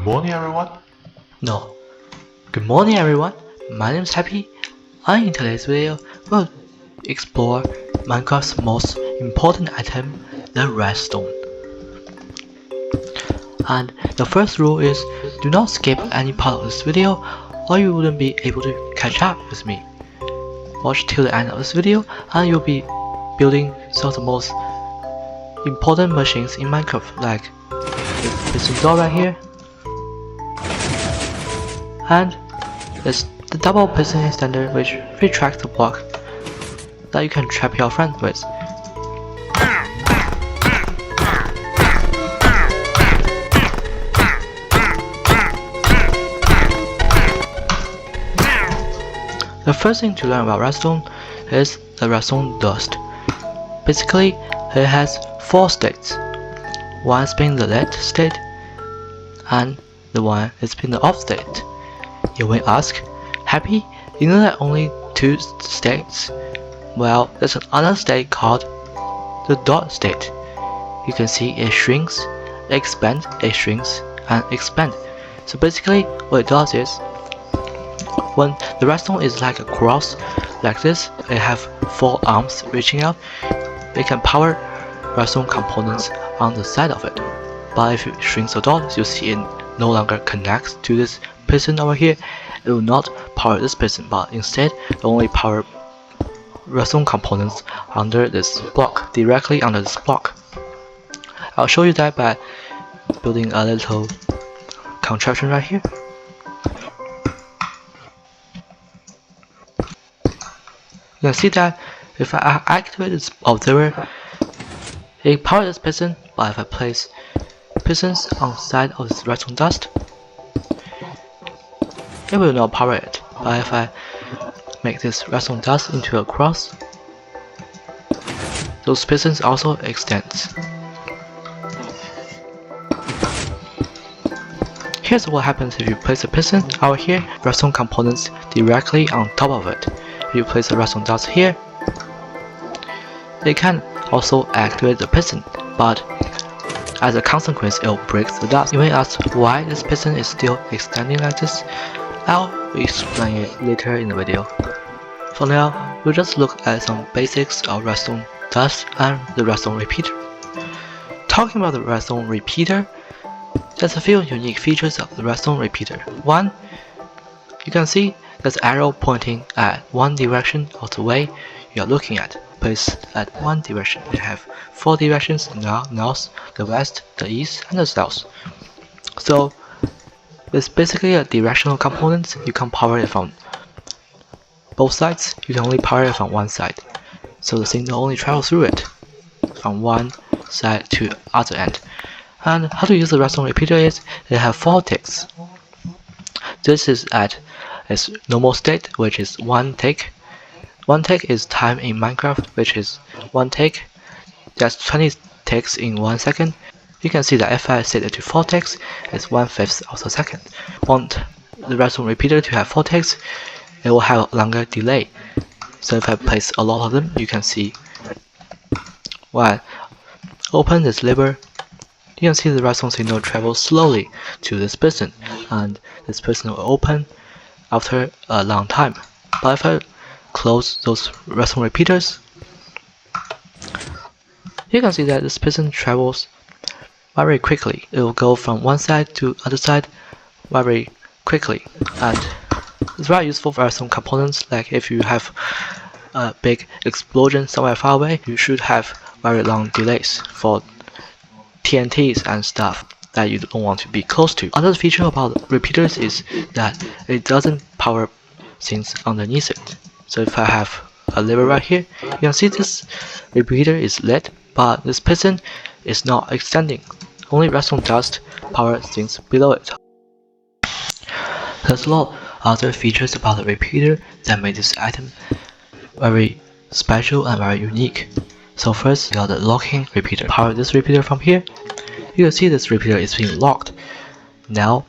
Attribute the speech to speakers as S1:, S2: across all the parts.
S1: morning, everyone.
S2: No. Good morning, everyone. My name is Happy. And in today's video, we'll explore Minecraft's most important item, the redstone. And the first rule is, do not skip any part of this video, or you wouldn't be able to catch up with me. Watch till the end of this video, and you'll be building some of the most important machines in Minecraft, like this door right here, and there's the double piston extender, which retracts the block that you can trap your friend with. The first thing to learn about redstone is the redstone dust. Basically, it has 4 states. One is being the lit state, and the one is being the off state. You may ask, Happy, you know that only 2 states? Well, there's another state called the dot state. You can see it shrinks, expands, it shrinks, and expands. So basically, what it does is, when the redstone is like a cross, like this, it have 4 arms reaching out. It can power redstone components on the side of it. But if you shrink the dot, you see it no longer connects to this piston over here. It will not power this piston, but instead it only power redstone components under this block, directly under this block. I'll show you that by building a little contraption right here. You can see that if I activate this observer, it powers this piston, but if I place pistons on the side of this redstone dust, it will not power it. But if I make this redstone dust into a cross, those pistons also extend. Here's what happens if you place a piston over here, redstone components directly on top of it. If you place a redstone dust here, they can also activate the piston, but as a consequence, it will break the dust. You may ask why this piston is still extending like this. I'll explain it later in the video. For now, we'll just look at some basics of redstone dust and the redstone repeater. Talking about the redstone repeater, there's a few unique features of the redstone repeater. One, you can see there's an arrow pointing at one direction of the way you are looking at. Place at one direction. You have 4 directions: the north, the west, the east, and the south. So it's basically a directional component. You can power it from both sides. You can only power it from one side. So the signal only travels through it from one side to other end. And how to use the redstone repeater is, they have 4 ticks. This is at its normal state, which is 1 tick. 1 tick is time in Minecraft, which is 1 tick. That's 20 ticks in 1 second. You can see that if I set it to 4 ticks, it's 1/5 of the second. Want the redstone repeater to have 4 ticks, it will have a longer delay. So if I place a lot of them, you can see when I open this lever, you can see the redstone signal travels slowly to this piston, and this piston will open after a long time. But if I close those redstone repeaters, you can see that this piston travels very quickly. It will go from one side to other side very quickly, and it's very useful for some components. Like if you have a big explosion somewhere far away, you should have very long delays for TNTs and stuff that you don't want to be close to. Another feature about repeaters is that it doesn't power things underneath it. So if I have a lever right here, you can see this repeater is lit, but this piston is not extending. Only redstone dust powers things below it. There's a lot of other features about the repeater that make this item very special and very unique. So first, we got the locking repeater. Power this repeater from here. You can see this repeater is being locked. Now,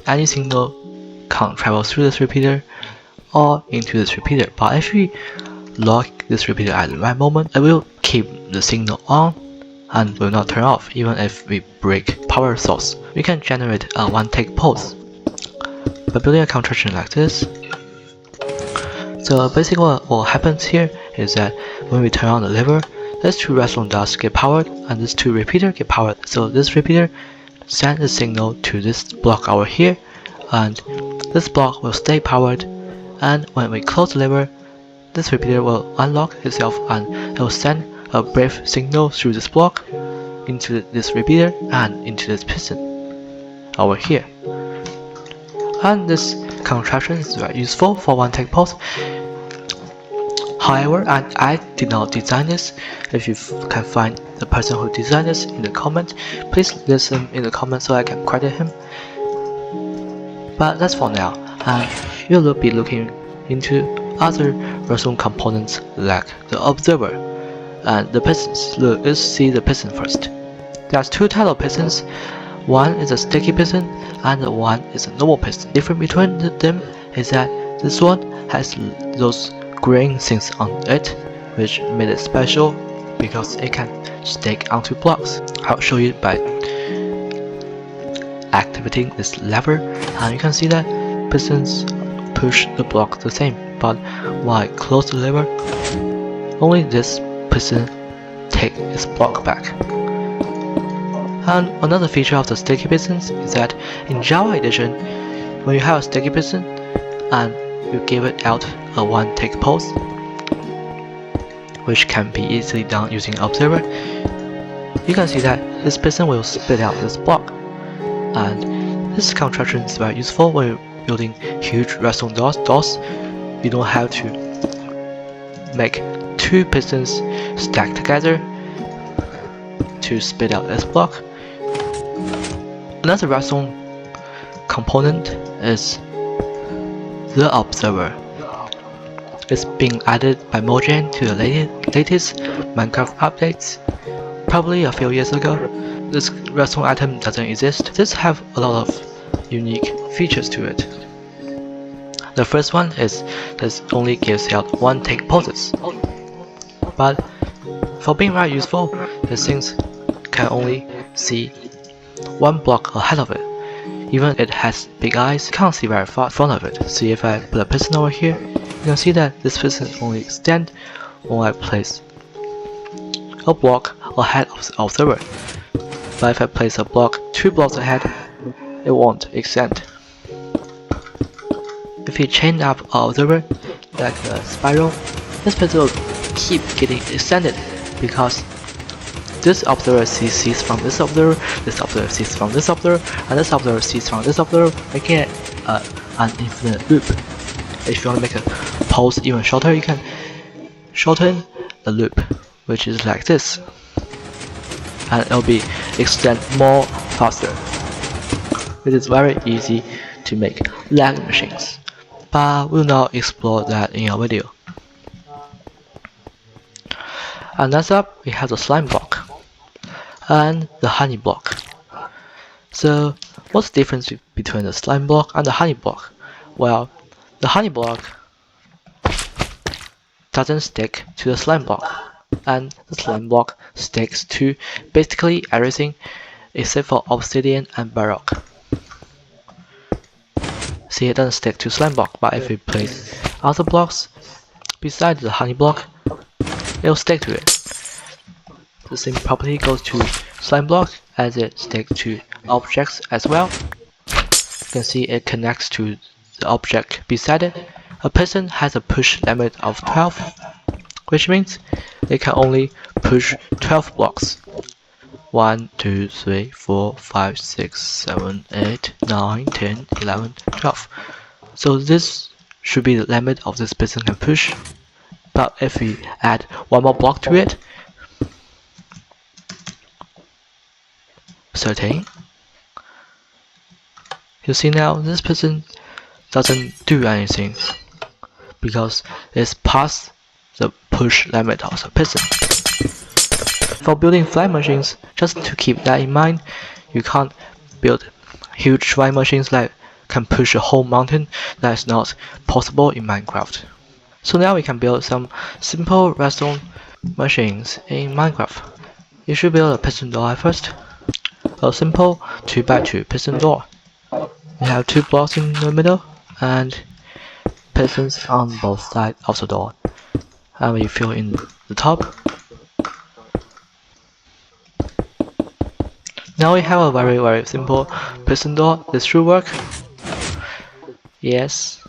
S2: any signal can't travel through this repeater or into this repeater. But if we lock this repeater at the right moment, it will keep the signal on and will not turn off even if we break power source. We can generate a one-take pulse by building a contraption like this. So basically what happens here is that when we turn on the lever, these two redstone dots get powered and these two repeaters get powered. So this repeater sends a signal to this block over here, and this block will stay powered, and when we close the lever, this repeater will unlock itself and it will send a brief signal through this block into this repeater and into this piston over here. And this contraption is very useful for one-take pulse. However, I did not design this. If you can find the person who designed this in the comment, please list him in the comment so I can credit him. But that's for now, and you'll be looking into other redstone components like the observer and the pistons. Let's see the piston first. There's two types of pistons. One is a sticky piston and one is a normal piston. The difference between them is that this one has those green things on it, which made it special because it can stick onto blocks. I'll show you by activating this lever, and you can see that pistons push the block the same, but when I close the lever, only this piston takes its block back. And another feature of the sticky pistons is that in Java edition, when you have a sticky piston and you give it out a one-take pulse, which can be easily done using observer, you can see that this piston will spit out this block. And this contraption is very useful when you're building huge redstone doors. You don't have to make two pistons stacked together to spit out this block. Another redstone component is the observer. It's being added by Mojang to the latest Minecraft updates, probably a few years ago. This redstone item doesn't exist. This have a lot of unique features to it. The first one is this only gives out one-take pulses, but for being very useful, the things can only see one block ahead of it. Even it has big eyes, you can't see very far in front of it. See, if I put a piston over here, you can see that this piston only extends when I place a block ahead of the observer. But if I place a block 2 blocks ahead, it won't extend. If you chain up an observer like a spiral, this piston will keep getting extended because this observer sees from this observer sees from this observer, and this observer sees from this observer, making it an infinite loop. If you want to make a pulse even shorter, you can shorten the loop, which is like this, and it'll be extend more faster. It is very easy to make lag machines, but we'll not explore that in our video. And next up, we have the slime block and the honey block. So what's the difference between the slime block and the honey block? Well, the honey block doesn't stick to the slime block, and the slime block sticks to basically everything except for obsidian and bedrock. See, it doesn't stick to slime block, but if we place other blocks beside the honey block, it'll stick to it. The same property goes to slime block as it sticks to objects as well. You can see it connects to the object beside it. A piston has a push limit of 12, which means it can only push 12 blocks. 1, 2, 3, 4, 5, 6, 7, 8, 9, 10, 11, 12. So this should be the limit of this piston can push. But if we add one more block to it, 13, you see now this piston doesn't do anything because it's past the push limit of the piston. For building flying machines, just to keep that in mind, you can't build huge flying machines that can push a whole mountain. That's not possible in Minecraft. So now we can build some simple redstone machines in Minecraft. You should build a piston door at first. A simple 2x2 piston door. We have 2 blocks in the middle and pistons on both sides of the door. And we fill in the top. Now we have a very simple piston door. This should work. Yes.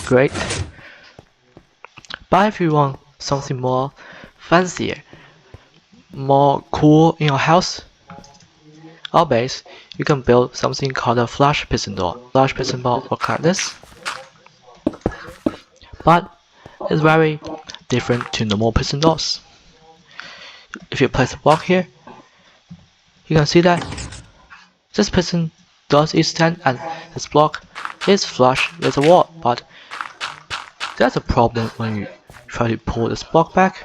S2: Great. But if you want something more fancier, more cool in your house or base, you can build something called a flush piston door. Flush piston door works like this, but it's very different to normal piston doors. If you place a block here, you can see that this piston does stand and this block is flush with the wall, but there's a problem when you try to pull this block back,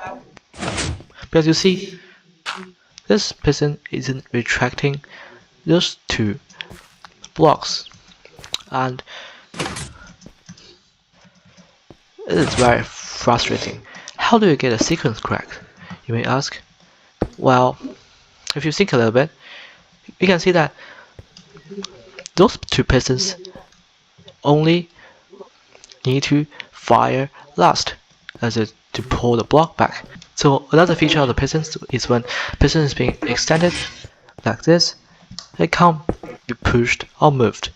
S2: because you see this piston isn't retracting those 2 blocks, and it is very frustrating. How do you get a sequence correct, you may ask? Well, if you think a little bit, you can see that those 2 pistons only need to fire last as to pull the block back. So another feature of the pistons is when piston is being extended like this, it can't be pushed or moved.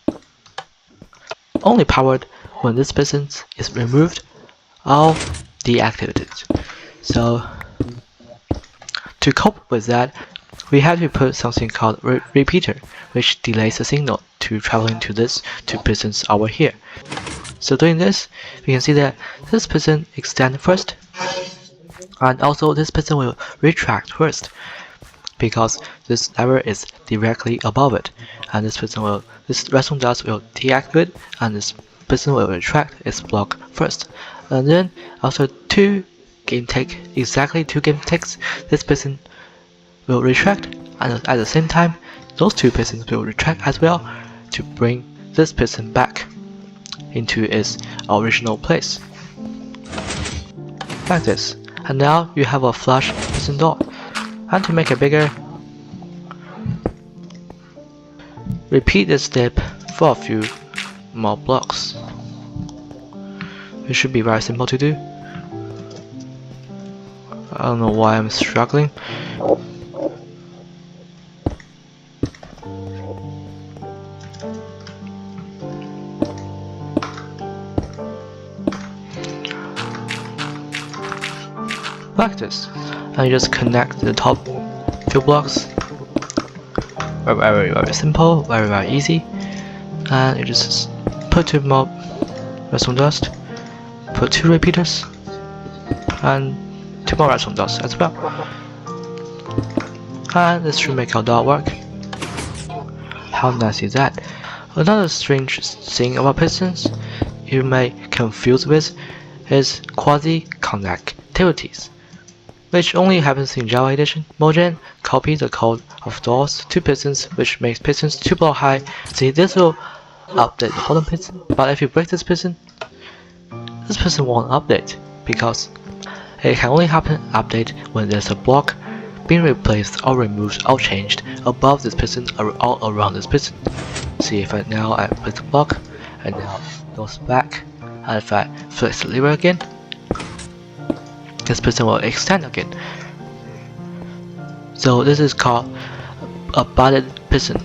S2: Only powered when this piston is removed or deactivated. So to cope with that, we have to put something called repeater, which delays the signal to traveling to this 2 pistons over here. So doing this, we can see that this piston extends first, and also this piston will retract first, because this lever is directly above it, and this redstone dust will deactivate, and this piston will retract its block first. And then after exactly 2 game ticks, this piston will retract, and at the same time, those 2 pistons will retract as well to bring this piston back into its original place, like this. And now you have a flush piston door. And to make it bigger, repeat this step for a few more blocks. It should be very simple to do. I don't know why I'm struggling. Like this, and you just connect the top few blocks. Very simple, very easy. And you just put 2 more redstone dust, put 2 repeaters, and 2 more redstone dust as well. And this should make our door work. How nice is that? Another strange thing about pistons you may confuse with is quasi-conductivities, which only happens in Java Edition. Mojang copied the code of doors to pistons, which makes pistons 2 blocks high. See, this will update the bottom piston, but if you break this piston won't update, because it can only update when there's a block being replaced or removed or changed above this piston or all around this piston. See, if I place the block, and now it goes back, and if I flex the lever again, this piston will extend again. So this is called a butted piston,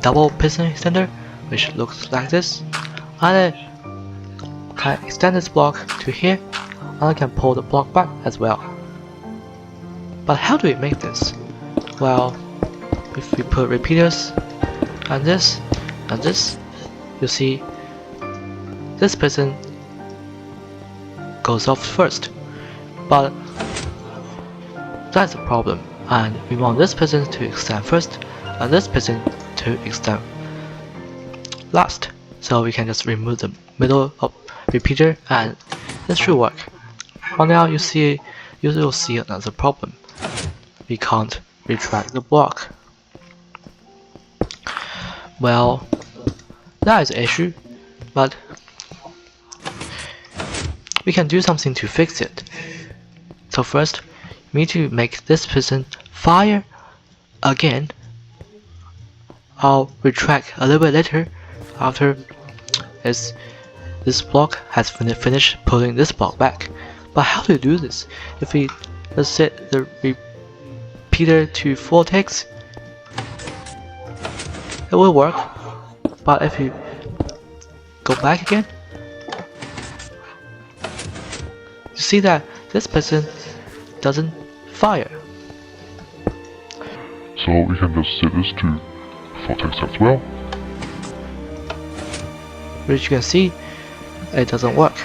S2: double piston extender, which looks like this. And I can extend this block to here, and I can pull the block back as well. But how do we make this? Well, if we put repeaters and this and this, you see this piston goes off first. But that's a problem, and we want this piston to extend first and this piston to extend last. So we can just remove the middle of repeater and this should work. But now you will see another problem. We can't retract the block. Well, that is an issue, but we can do something to fix it. So first, we need to make this piston fire again, I'll retract a little bit later after this block has finished pulling this block back. But how do you do this? If we let's set the repeater to 4 ticks, it will work. But if you go back again, you see that this person doesn't fire.
S1: So we can just set this to 4 ticks as well.
S2: Which you can see it doesn't work,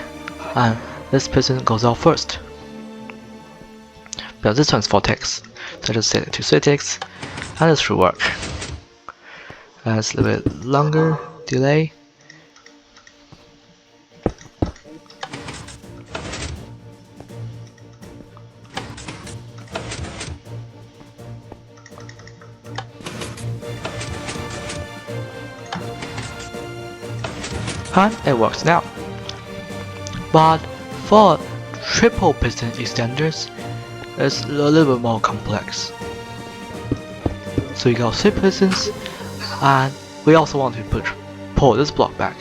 S2: and this person goes out first. But this one's 4 ticks, so I just set it to 3 ticks, and this should work. And it's a little bit longer delay. And it works now. But for triple piston extenders, it's a little bit more complex. So you got 3 pistons, and we also want to pull this block back.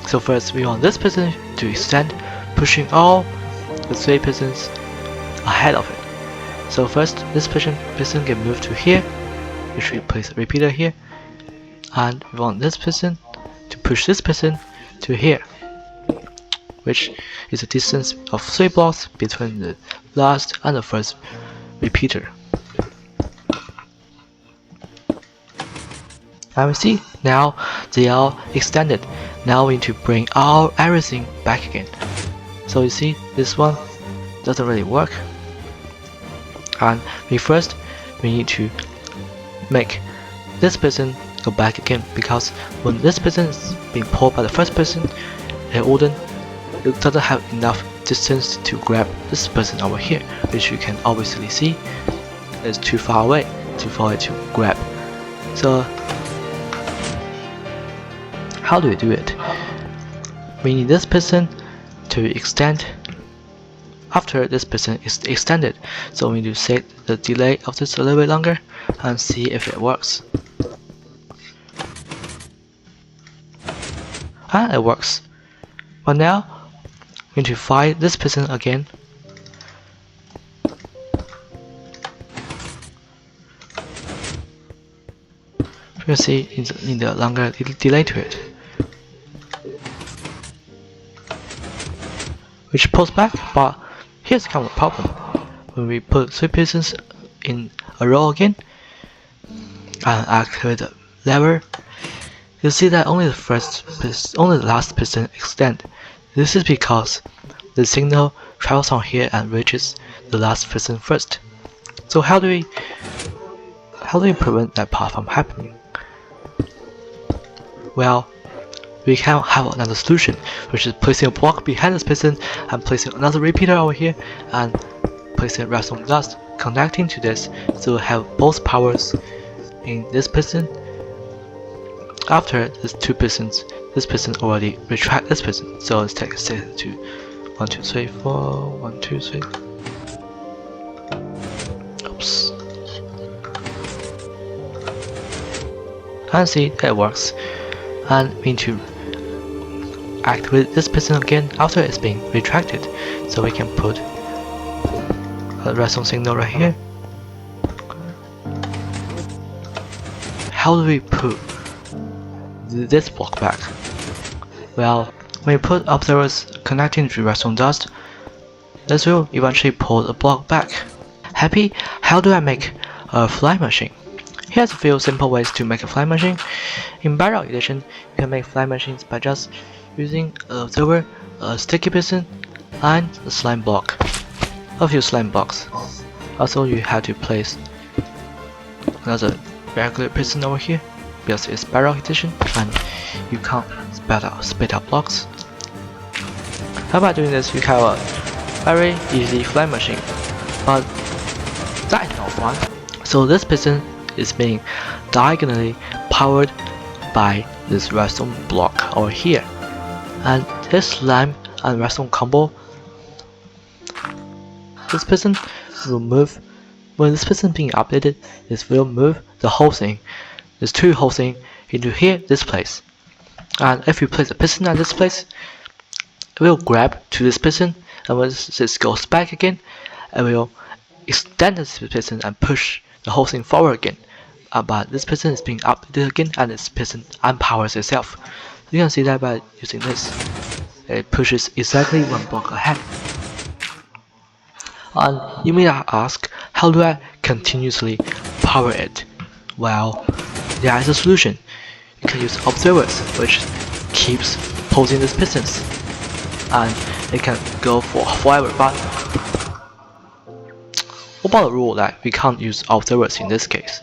S2: So first we want this piston to extend, pushing all the 3 pistons ahead of it. So first this piston get moved to here, which we place a repeater here, and we want this piston to push this piston to here, which is a distance of 3 blocks between the last and the first repeater. And we see now they are extended. Now we need to bring everything back again. So you see this one doesn't really work, and we need to make this piston go back again, because when this piston is being pulled by the first piston, it doesn't have enough distance to grab this piston over here, which you can obviously see is too far away to grab. So how do we do it? We need this piston to extend after this piston is extended, so we need to set the delay of this a little bit longer and see if it works. And it works. But now we need to fire this piston again. You can see in the longer delay to it, which pulls back. But here's kind of a problem. When we put 3 pistons in a row again and activate the lever, you see that only the last piston extend. This is because the signal travels on here and reaches the last piston first. So how do we prevent that part from happening? Well, we can have another solution, which is placing a block behind this piston and placing another repeater over here and placing redstone dust connecting to this, so we have both powers in this piston. After these 2 pistons, this piston already retract this piston, so let's take a set to 1, 2, 3, 4, 1, 2, 3. Oops. And see, that works. And we need to activate this piston again after it's being retracted, so we can put a redstone signal right here. How do we put this block back? Well, when you put observers connecting to redstone dust, this will eventually pull the block back. Happy? How do I make a flying machine? Here's a few simple ways to make a flying machine. In Bedrock Edition, you can make flying machines by just using an observer, a sticky piston, and a slime block. A few slime blocks. Also, you have to place another regular piston over here, because it's Bedrock Edition and you can't spit out blocks. How about doing this? You have a very easy flying machine, but that is not fun. So this piston is being diagonally powered by this redstone block over here, and this slime and redstone combo, this piston will move when this piston being updated, this will move the whole thing. There's two whole thing into here, this place. And if you place a piston at this place, it will grab to this piston, and when this goes back again, it will extend this piston and push the whole thing forward again. But this piston is being updated again, and this piston unpowers itself. You can see that by using this. It pushes exactly one block ahead. And you may ask, how do I continuously power it? Well, there is a solution. You can use observers, which keeps pulsing these pistons, and it can go for forever. But what about the rule that we can't use observers in this case?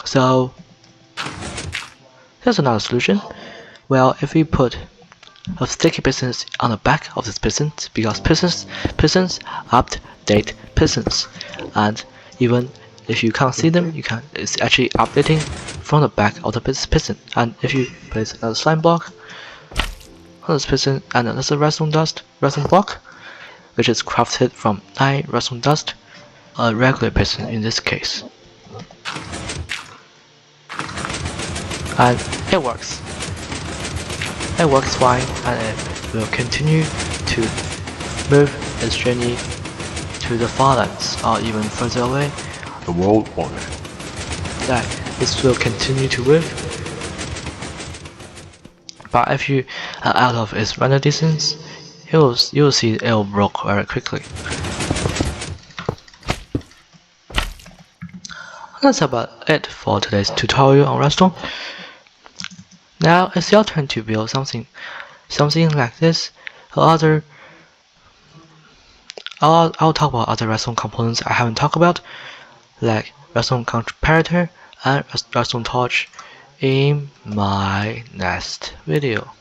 S2: So here's another solution. Well, if we put a sticky pistons on the back of this pistons, because pistons update pistons, and even if you can't see them, it's actually updating from the back of the piston. And if you place another slime block on this piston and another redstone block, which is crafted from 9 redstone dust, a regular piston in this case, and it works. It works fine, and it will continue to move its journey to the farlands or even further away.
S1: The world won't.
S2: That this will continue to move. But if you are out of its render distance, you will see it will broke very quickly. That's about it for today's tutorial on redstone. Now it's your turn to build something like this. I'll talk about other redstone components I haven't talked about, like redstone comparator and redstone torch, in my next video.